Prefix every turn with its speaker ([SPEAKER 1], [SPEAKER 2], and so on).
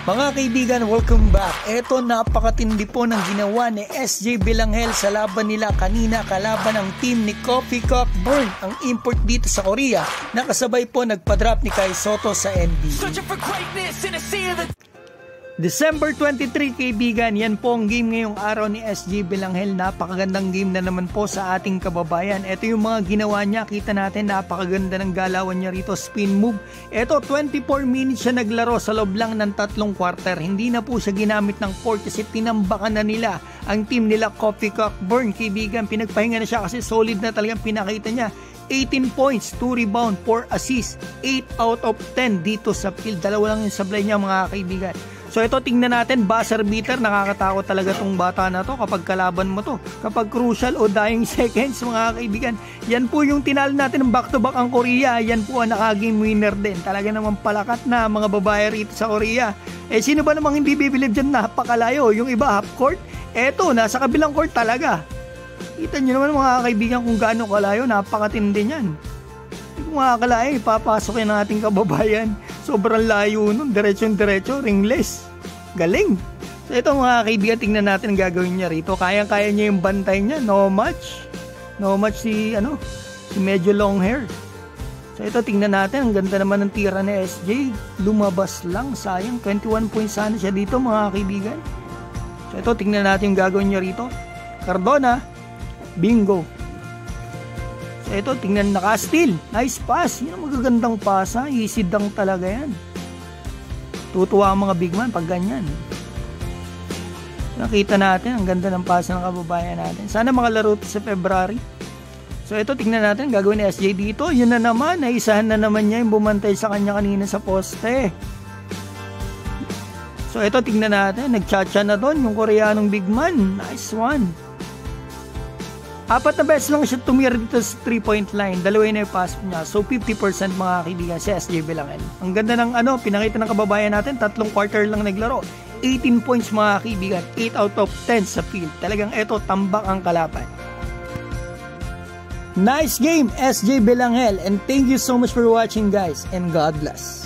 [SPEAKER 1] Mga kaibigan, welcome back. Eto, napakatindi po ng ginawa ni SJ Belanghel sa laban nila kanina kalaban ng team ni Kofi Cockburn, ang import dito sa Korea, nakasabay po nagpa-drop ni Kai Sotto sa NBA. December 23 kaibigan, yan po ang game ngayong araw ni SJ Belanghel. Napakagandang game na naman po sa ating kababayan. Ito yung mga ginawa niya, kita natin napakaganda ng galawan niya rito, spin move. Ito 24 minutes siya naglaro sa loob lang ng 3 quarter. Hindi na po siya ginamit ng court kasi tinambakan na nila ang team nila Kofi Cockburn. Kaibigan, pinagpahinga na siya kasi solid na talagang pinakita niya. 18 points, 2 rebound, 4 assists, 8 out of 10 dito sa field. Dalawa lang yung sablay niya mga kaibigan. So ito, tingnan natin, buzzer beater, nakakatakot talaga tong bata na to kapag kalaban mo to. Kapag crucial o dying seconds mga kaibigan. Yan po yung tinalo natin ng back-to-back ang Korea. Yan po ang naka-game winner din. Talaga naman palakat na mga babae rito sa Korea. Eh sino ba namang hindi bibilib dyan, napakalayo? Yung iba half court, eto, nasa kabilang court talaga. Kita nyo naman mga kaibigan kung gaano kalayo, napakatindi yan. Hindi ko makakalayo, ipapasok yan ng ating kababayan. Sobrang layo nun, diretso-diretso, ringless. Galing. So ito mga kaibigan, tingnan natin ang gagawin niya rito. Kayang-kaya niya yung bantay niya, no match. No match si medyo long hair. So ito, tingnan natin, ang ganda naman ng tira ni SJ. Lumabas lang, sayang, 21 points sana siya dito mga kaibigan. So ito, tingnan natin yung gagawin niya rito. Cardona, bingo. So ito, tingnan, naka-steal. Nice pass. Yan ang magagandang pass ha. Easy dunk talaga yan. Tutuwa ang mga big man pag ganyan. Nakita natin, ang ganda ng pass ng kababayan natin. Sana makalaro ito sa February. So ito, tingnan natin, gagawin ni SJ dito. Yun na naman, naisahan na naman niya yung bumantay sa kanya kanina sa poste. So ito, tingnan natin, nagchacha na doon yung Koreanong big man. Nice one. 4 na beses lang siya tumira dito sa 3-point line. Dalawa na yung pass niya. So 50% mga kaibigan si SJ Belanghel. Ang ganda ng pinakita ng kababayan natin. 3 quarter lang naglaro. 18 points mga kaibigan. 8 out of 10 sa field. Talagang eto, tambak ang kalaban. Nice game SJ Belanghel. And thank you so much for watching guys. And God bless.